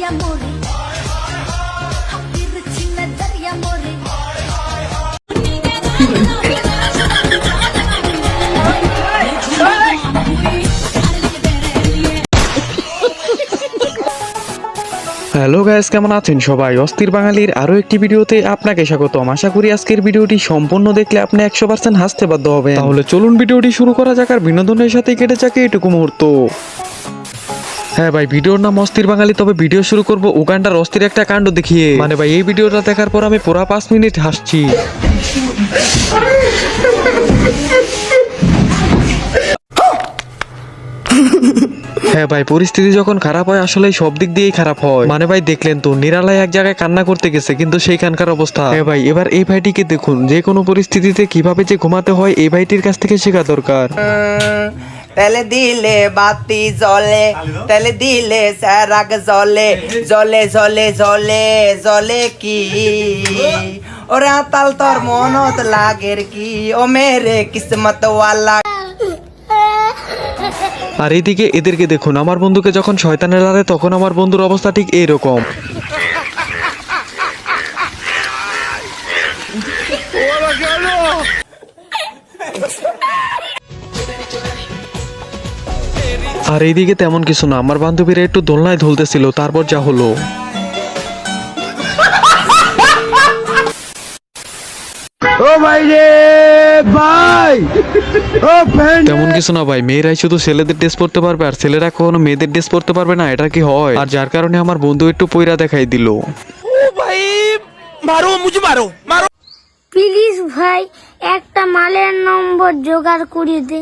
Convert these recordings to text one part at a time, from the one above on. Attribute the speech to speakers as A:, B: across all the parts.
A: Hello guys, কেমন আছেন সবাই? অস্থির বাঙালির আরো একটি ভিডিওতে আপনাকে স্বাগতম। আশা করি আজকের ভিডিওটি সম্পূর্ণ দেখলে আপনি 100% হাসতে বাধ্য হবেন। তাহলে চলুন ভিডিওটি শুরু করা যাক আর বিনোদনের সাথে কেটে যাক এইটুকু মুহূর্ত। হ্যাঁ ভাই, ভিডিওর নাম অস্থির বাঙালি, তবে ভিডিও শুরু করব উগান্ডার অস্থির একটা কাণ্ড দেখিয়ে। মানে ভাই, এই ভিডিওটা দেখার পর আমি পুরো 5 মিনিট হাসছি। হ্যাঁ ভাই, পরিস্থিতি যখন খারাপ হয় আসলে সব দিক দিয়েই খারাপ হয়। মানে ভাই দেখলেন তো, নিরালায় এক জায়গায় কান্না করতে গেছে, কিন্তু সেইখানকার অবস্থা। হ্যাঁ ভাই, এবার এই ভাইটিকে দেখুন, যে কোনো পরিস্থিতিতে কিভাবে যে ঘুমাতে হয় এই ভাইটির কাছ থেকে শেখা দরকার।
B: তেলে দিলে বাতি জ্বলে, তেলে দিলে স্যারাগ জ্বলে, জ্বলে জ্বলে জ্বলে জ্বলে কি ওরে তাল তোর মনত লাগের কি ও মেরে কিসমত ওয়ালা।
A: আর এইদিকে এদেরকে দেখুন, আমার বন্ধুকে যখন শয়তানে লারে তখন আমার বন্ধুর অবস্থা ঠিক এইরকম। আর এইদিকে তেমন কিছু না, আমার বান্ধবীরা একটু দোলনায় ঝুলতেছিল, তারপর যা হলো।
C: ও ভাই রে ভাই, ও ফ্রেন্ড।
A: তেমন কিছু না ভাই, মেয়েরাই শুধু ছেলেদের ড্রেস পরতে পারবে আর ছেলেরা কখনো মেয়েদের ড্রেস পরতে পারবে না, এটা কি হয়? আর যার কারণে আমার বন্ধু একটু পয়রা দেখাই দিল।
C: ও ভাই মারো, মুঝে মারো মারো।
D: প্লিজ ভাই, একটা মালের নম্বর জোগাড় করে দে।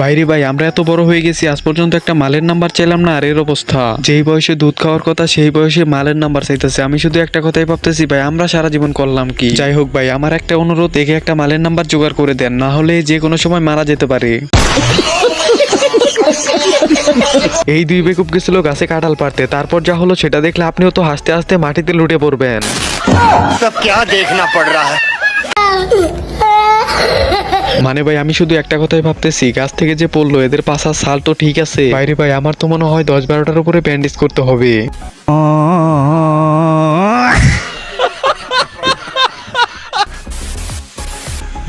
A: ভাইরে ভাই, আমরা এত বড় হয়ে গেছি, আজ পর্যন্ত একটা মালের নাম্বার চাইলাম না, আর এর অবস্থা। যেই বয়সে দুধ খাওয়ার কথা সেই বয়সে মালের নাম্বার চাইতেছে। আমি শুধু একটা কথাই ভাবতেছি ভাই, আমরা সারা জীবন করলাম কি? যাই হোক ভাই, আমার একটা অনুরোধ, একে একটা মালের নাম্বার জোগাড় করে দেন, না হলে যে কোনো সময় মারা যেতে পারে। এই দুই বেকুব গেছিল গাছে কাঁঠাল পাড়তে, তারপর যা হলো সেটা দেখলে আপনিও তো হাসতে হাসতে মাটিতে লুটে পড়বেন। মানে ভাই, আমি শুধু একটা কথাই ভাবতেছি, গাছ থেকে যে পড়লো এদের পাশার ছাল তো ঠিক আছে। বাইরে ভাই, আমার তো মনে হয় 10-12টার উপরে ব্যান্ডেজ করতে হবে।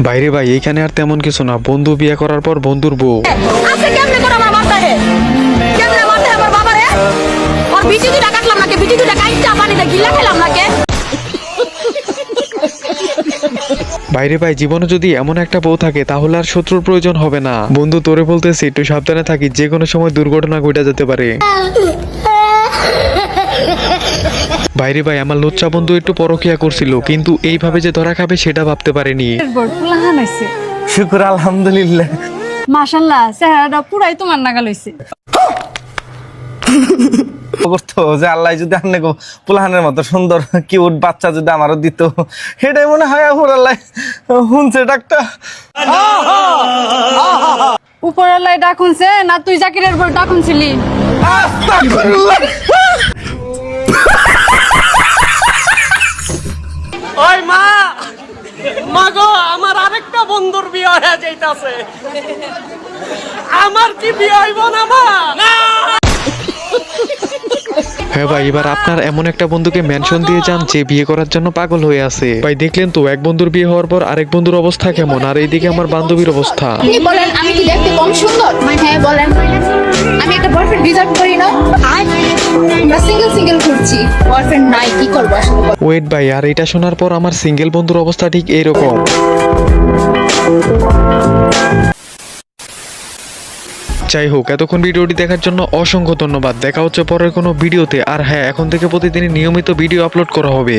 A: বাইরে ভাই, এইখানে আর তেমন কিছু না, বন্ধু বিয়ে করার পর বন্ধুর বউ। বাইরে ভাই, জীবনে যদি এমন একটা বউ থাকে তাহলে আর শত্রুর প্রয়োজন হবে না। বন্ধু, তোরে বলতেছি একটু সাবধানে থাকি, যে কোনো সময় দুর্ঘটনা ঘটে যেতে পারে। বাইরে ভাই, আমার লুচ্চা বন্ধু একটু পরকিয়া করছিল, কিন্তু এইভাবে যে ধরা খাবে সেটা ভাবতে পারেনি।
C: শুকর আলহামদুলিল্লাহ।
E: মাশাআল্লাহ, চেহারাটা পুরাই তোমার নাগাল হইছে।
C: করতো যে আল্লাহ যদি আনে পুলাহানের মতো সুন্দর কিউট বাচ্চা যদি আমারও দিত, সেটাই মনে হয় আল্লাহ শুনছে ডাকটা।
E: উপরাল্লাহ ডাক শুনছে না, তুই জাকিরের বই ডাক শুনছিলি?
F: ওই মা, মা গো, আমার আরেকটা বন্ধুর বিয়ে হয়ে যাইতাছে, আমার কি বিয়ে হইব না মা?
A: হ্যাঁ ভাই, এবার আপনার এমন একটা বন্ধুকে মেনশন দিয়ে যান যে বিয়ে করার জন্য পাগল হয়ে আছে। ভাই দেখলেন তো, এক বন্ধুর বিয়ে হওয়ার পর আরেক বন্ধুর অবস্থা কেমন, আর এইদিকে আমার বান্ধবীর অবস্থা।
G: আপনি বলেন, আমি কি দেখতে কম সুন্দর? হ্যাঁ বলেন, আমি একটা বয়ফ্রেন্ড ডিজার্ভ করি না? আমরা সিঙ্গেল ঘুরছি, বয়ফ্রেন্ড নাই, কি করবো আসলে?
A: ওয়েট ভাই, আর এটা শোনার পর আমার সিঙ্গেল বন্ধুর অবস্থা ঠিক এইরকম। যাই হোক, এতক্ষণ ভিডিওটি দেখার জন্য অসংখ্য ধন্যবাদ। দেখা হচ্ছে পরের কোনো ভিডিওতে। আর হ্যাঁ, এখন থেকে প্রতিদিন নিয়মিত ভিডিও আপলোড করা হবে।